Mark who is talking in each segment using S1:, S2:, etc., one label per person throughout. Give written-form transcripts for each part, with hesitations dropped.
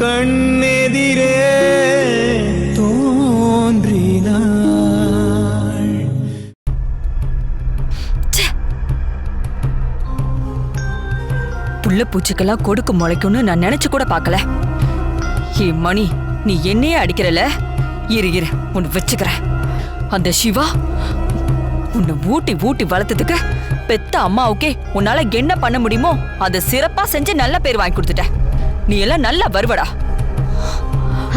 S1: கண்ணெதிரே தோன்றினாள்.
S2: புள்ள பூச்சிக்கெல்லாம் கொடுக்கு முளைக்கும்னு நான் நினைச்சு கூட பார்க்கல. ஏ மணி, நீ என்னையே அடிக்கிறல. இரு உன்னை வச்சுக்கிறேன். அந்த சிவா உன்னை ஊட்டி ஊட்டி வளர்த்ததுக்கு பெத்த அம்மாவுக்கே உன்னால என்ன பண்ண முடியுமோ அதை சிறப்பா செஞ்சு நல்ல பேர் வாங்கி கொடுத்துட்ட. நீ எல்லாம் நல்லா வருவடா.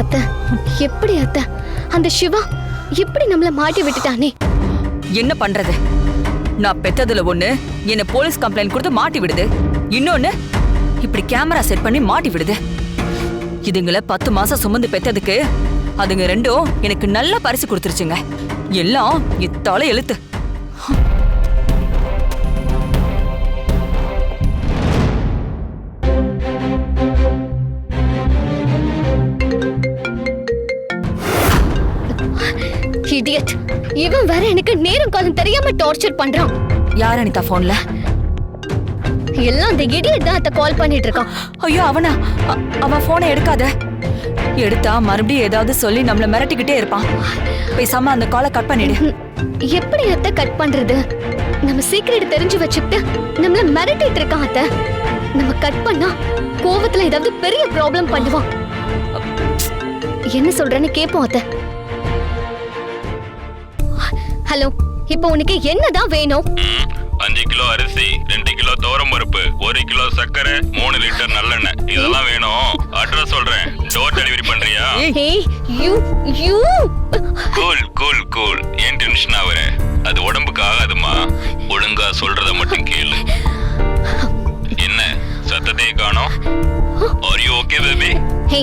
S3: அத்தை, எப்படி அத்தை, அந்த சிவா எப்படி நம்மள மாட்டி விட்டுட்டானே?
S2: என்ன பண்றது? நான் பெத்ததுல ஒண்ணு என்ன போலீஸ் கம்ப்ளைண்ட் கொடுத்து மாட்டி விடுது, இன்னொன்னு இப்படி கேமரா செட் பண்ணி மாட்டி விடுது. இதுங்களை 10 மாசம் சுமந்து பெத்ததுக்கு அதுங்க ரெண்டும் எனக்கு நல்ல பரிசு கொடுத்துருச்சுங்க. எல்லாம் இத்தால எழுத்து.
S3: இடியட், இவன் வேற எனக்கு நேரம் காலம் தெரியாம டார்ச்சர் பண்றான்.
S2: யார் அனிதா போன்ல?
S3: எல்லாம் அந்த இடியட் தான் அத கால் பண்ணிட்டு இருக்கான்.
S2: ஐயோ அவனா? அவன் போனை எடுக்காத. எடுத்தா மறுபடியும் ஏதாவது சொல்லி நம்மள மிரட்டிக்கிட்டே இருப்பான். பேசாம அந்த காலை கட் பண்ணிடு.
S3: எப்படி அத்தை கட் பண்றது? நம்ம சீக்கிரட் தெரிஞ்சு வச்சுக்கிட்டு நம்மள மிரட்டிட்டு இருக்கான் அத்தை. நம்ம கட் பண்ணா கோவத்துல ஏதாவது பெரிய ப்ராப்ளம் பண்ணுவான். என்ன சொல்றேன்னு கேப்போம் அத்தை. ஹலோ, இப்போ உனக்கு என்னதான் வேணும்?
S4: 5 கிலோ அரிசி, 2 கிலோ துவரம் பருப்பு, 1 கிலோ சர்க்கரை, 3 லிட்டர் நல்லெண்ணெய், இதெல்லாம் வேணும். அட்ரஸ் சொல்றேன், டோர் டெலிவரி பண்றியா? கூல் கூல் கூல், ஏன் டென்ஷன் ஆகுற? அது உடம்புக்கு ஆகாதுமா. ஒழுங்கா சொல்றத மட்டும் கேளு. என்ன சத்தத்தை காணோம்? Are you okay baby?
S3: Hey,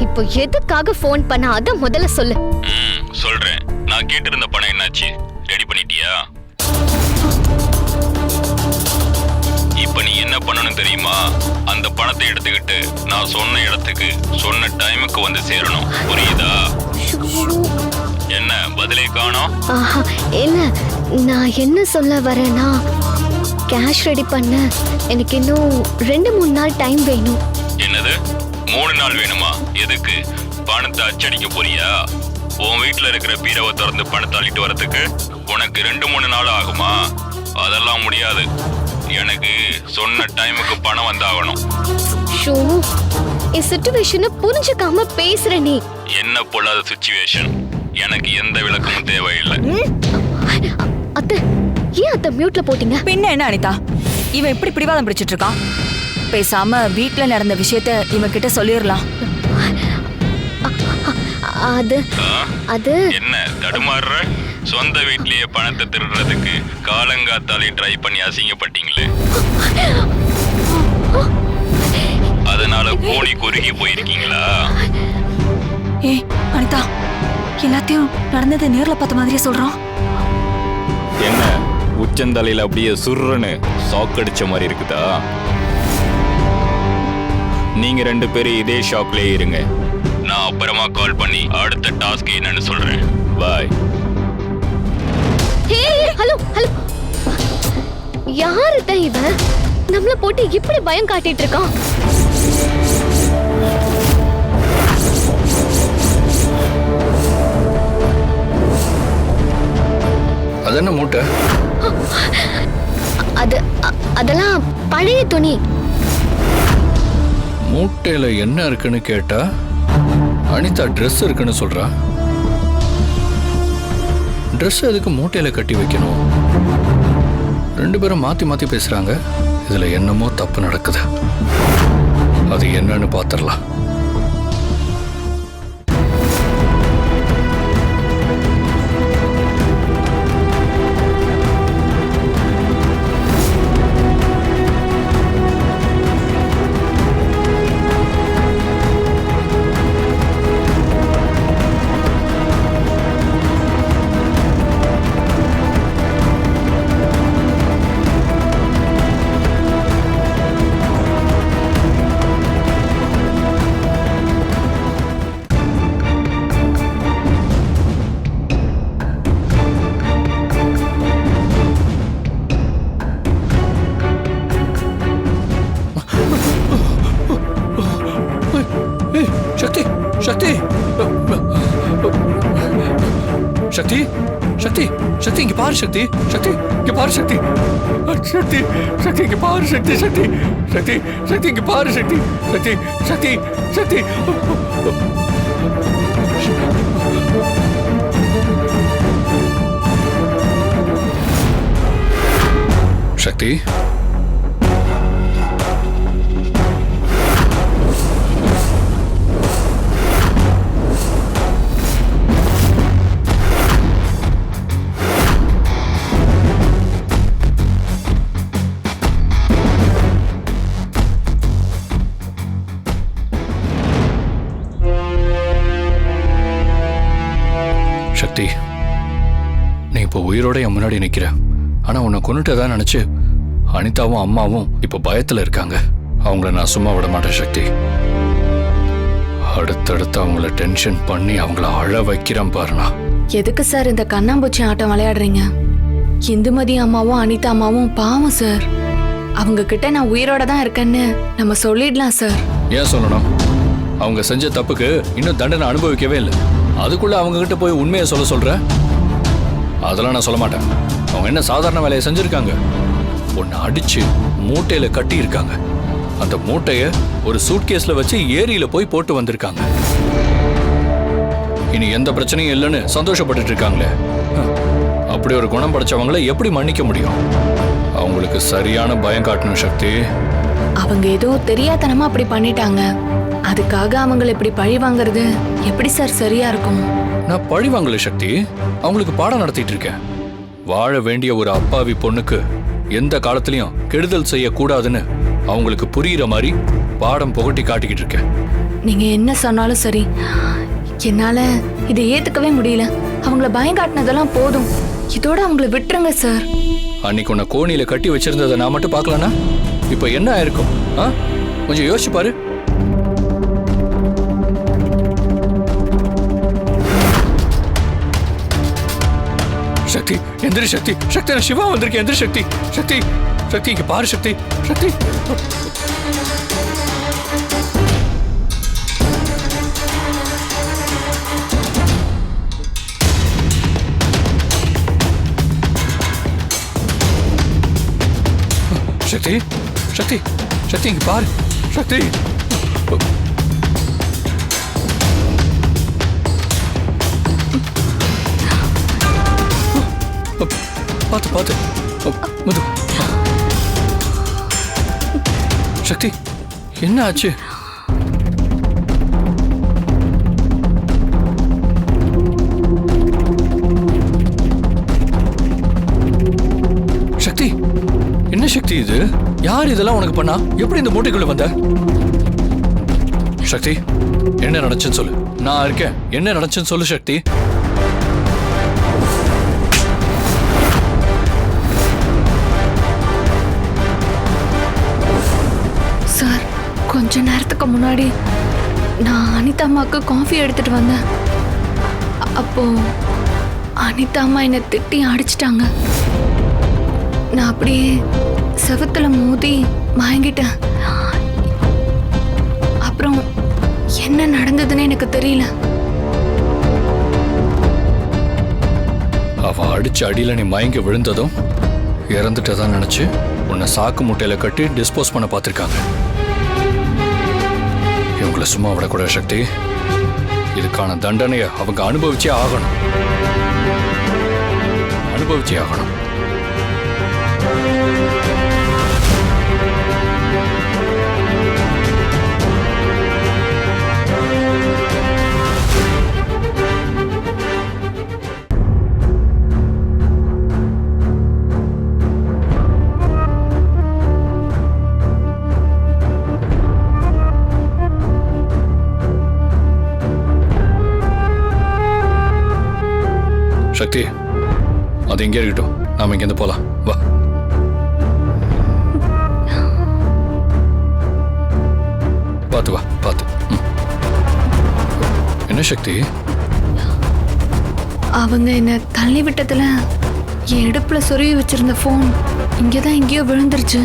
S3: இப்போ எதுக்காக ஃபோன் பண்ண அத முதல்ல சொல்லு.
S4: சொல்றேன். நான் கேட்டிருந்த பணம் என்னாச்சு? ரெடி பண்ணிட்டியா? இப்ப நீ என்ன பண்ணணும் தெரியுமா? அந்த பணத்தை எடுத்துக்கிட்டு நான் சொன்ன இடத்துக்கு சொன்ன டைமுக்கு வந்து சேரணும். புரியுதா? என்ன பதிலே காணோம்?
S3: இல்ல, நான் என்ன சொல்ல வரேன்னா, கேஷ் ரெடி பண்ண எனக்கு இன்னும் 2-3 நாள் டைம் வேணும்.
S4: என்னது 3 நாள் வேணுமா? எதுக்கு? பணத்தை அச்சடிக்க போறியா? உன் வீட்டுல இருக்கிற பீரவை திறந்து பணத்தை அள்ளிட்டு வரதுக்கு உனக்கு 2-3 நாள் ஆகுமா? அதெல்லாம் முடியாது. எனக்கு சொன்ன டைமுக்கு பணம் வந்தாகணும்.
S3: இந்த சிச்சுவேஷனை புரிஞ்சுக்காம பேசுற நீ.
S4: என்ன பொல்லாத சிச்சுவேஷன்? எனக்கு எந்த விளக்கமும் தேவையில்லை.
S3: அத்தை, ஏன் அத்தை மியூட்ல போட்டீங்க?
S2: பின்ன என்ன அனிதா, இவன் இப்படி பிடிவாதம் பிடிச்சிட்டு இருக்கான். பேசாம வீட்டுல நடந்த விஷயத்த இவன் கிட்ட சொல்லிடலாம்.
S3: அது
S4: என்ன தடுமாறுற? சொந்த வீட்லயே பணத்தை திருடுறதுக்கு காலங்காத்தாலே ட்ரை பண்ணி அசிங்கப்பட்டீங்களே, அதனால கோடி குறுகி போயிருக்கீங்களா?
S2: ஏய் அனிதா, எல்லாத்தையும் நடந்தது நேர்ல பார்த்த மாதிரியே சொல்றான்.
S4: என்ன உச்சந்தலையில அப்படியே சுர்றன்னு சாக்கடிச்ச மாதிரி இருக்குதா? நீங்க 2 பேரும் இதே ஷாப்லயே இருங்க. நான் அப்புறமா கால் பண்ணி அடுத்த டாஸ்க் என்னன்னு சொல்றேன். பாய்.
S3: ஹலோ ஹலோ, யாரு தான் இவன்? நம்மள போட்டு இப்படி பயம் காட்டிட்டு இருக்கான்.
S5: அதென்ன மூட்டை?
S3: அதெல்லாம் பழைய துணி.
S5: மூட்டையில என்ன இருக்குன்னு கேட்டா அனிதா ட்ரெஸ் இருக்குன்னு சொல்றா. ட்ரெஸ் எதுக்கு மூட்டையில கட்டி வைக்கணும்? 2 பேரும் மாத்தி மாத்தி பேசுறாங்க. இதுல என்னமோ தப்பு நடக்குது. அது என்னன்னு பாத்திரலாம். சக்தி சக்தி சக்தி இங்க பாரு சக்தி சக்தி இங்க பாரு சக்தி சக்தி சக்தி இங்க பாரு சக்தி சக்தி சக்தி சக்தி இங்க பாரு சக்தி சக்தி சக்தி சக்தி சக்தி சக்தி நீ இப்போ உயிரோட என் முன்னாடி நிக்கிற ஆனா உன்னை கொன்னுட்டதான் நினைச்சு அனிதாவும் அம்மாவும் இப்போ பயத்துல இருக்காங்க. அவங்கள நான் சும்மா விட மாட்டேன் சக்தி. அடுத்தடுத்து அவங்கள டென்ஷன் பண்ணி அவங்கள அழ வைக்கிறேன் பாருண்ணா.
S1: எதுக்கு சார் இந்த கண்ணாம்பூச்சி ஆட்டம் விளையாடுறீங்க? இந்துமதி அம்மாவும் அனிதா அம்மாவும் பாவம் சார். அவங்க கிட்ட நான் உயிரோட தான் இருக்கேன்னு நம்ம சொல்லிடலாம் சார்.
S5: ஏன் சொல்லணும்? அவங்க செஞ்ச தப்புக்கு இன்னும் தண்டனை அனுபவிக்கவே இல்லை. அதுக்குள்ள அவங்க கிட்ட போய் உண்மையை சொல்ற? அதெல்லாம் நான் சொல்ல மாட்டேன். அவங்க என்ன சாதாரண வேலையை செஞ்சிருக்காங்க? ஒன்னு அடிச்சு மூட்டையில கட்டி இருக்காங்க. அந்த மூட்டைய ஒரு சூட்கேஸ்ல வச்சு ஏரியில போய் போட்டு வந்திருக்காங்க. இனி எந்த பிரச்சனையும் இல்லைன்னு சந்தோஷப்பட்டுட்டு இருக்காங்களே. அப்படி ஒரு குணம் படைச்சவங்களை எப்படி மன்னிக்க முடியும்? அவங்களுக்கு சரியான பயம் காட்டணும் சக்தி.
S1: அவங்க ஏதோ தெரியாதனமா அப்படி பண்ணிட்டாங்க. அதுக்காக அவங்களை இப்படி பழி வாங்குறது எப்படி சார் சரியா இருக்கும்?
S5: நான் பழி வாங்கல சக்தி, அவங்களுக்கு பாடம் நடத்திட்டு இருக்கேன். வாழ வேண்டிய ஒரு அப்பாவி பொண்ணுக்கு எந்த காலத்திலயும் கெடுதல் செய்யக்கூடாதுன்னு அவங்களுக்கு புரியுற மாதிரி பாடம் புகட்டி காட்டிக்கிட்டு இருக்கேன்.
S1: நீங்க என்ன சொன்னாலும் சரி, என்னால இதை ஏத்துக்கவே முடியல. அவங்கள பயம் காட்டினதெல்லாம் போதும். இதோட அவங்கள விட்டுருங்க சார்.
S5: அன்னைக்கு உன்னை கோணியில கட்டி வச்சிருந்ததை நான் மட்டும் பார்க்கலனா இப்ப என்ன ஆயிருக்கும்? கொஞ்சம் யோசிச்சு பாரு. சக்தி எந்திரி சக்தி. சக்தி நான் சிவா வந்திருக்கேன். எந்திரி சக்தி. சக்தி சக்தி இங்க பாரு சக்தி. சக்தி சக்தி சக்தி சக்தி இங்க பாரு சக்தி. பாத்து பாத்து மது. சக்தி என்ன ஆச்சு? சக்தி என்ன சக்தி இது? யார் இதெல்லாம் உனக்கு பண்ணா? எப்படி இந்த மூட்டைக்குள்ள வந்த? சக்தி என்ன நடந்துச்சுன்னு சொல்லு. நான் இருக்கேன். என்ன நடந்துச்சுன்னு சொல்லு சக்தி.
S1: சார், கொஞ்ச நேரத்துக்கு முன்னாடி நான் அனிதா அம்மாவுக்கு காஃபி எடுத்துட்டு வந்தேன். அப்போ அனிதா அம்மா என்னை திட்டி அடிச்சிட்டாங்க. நான் அப்படியே செவத்துல மோதி மயங்கிட்டேன். அப்புறம் என்ன நடந்ததுன்னு எனக்கு தெரியல.
S5: அவ அடிச்ச அடியில நீ மயங்கி விழுந்ததும் இறந்துட்டதான் நினைச்சு உன்னை சாக்கு மூட்டையில கட்டி டிஸ்போஸ் பண்ண பார்த்திருக்காங்க. இவங்களை சும்மா விடக்கூடாது சக்தி. இதுக்கான தண்டனையை அவங்க அனுபவிச்சே ஆகணும். அனுபவிச்சே ஆகணும். சக்தி அது எங்கே இருக்கட்டும். நாம இங்கேருந்து போலாம். வா. பார்த்து வா. பார்த்து. என்ன சக்தி?
S1: அவங்க என்ன தள்ளி விட்டதுல என் இடுப்புல சொருவி வச்சிருந்த போன் இங்கதான் எங்கேயோ விழுந்துருச்சு.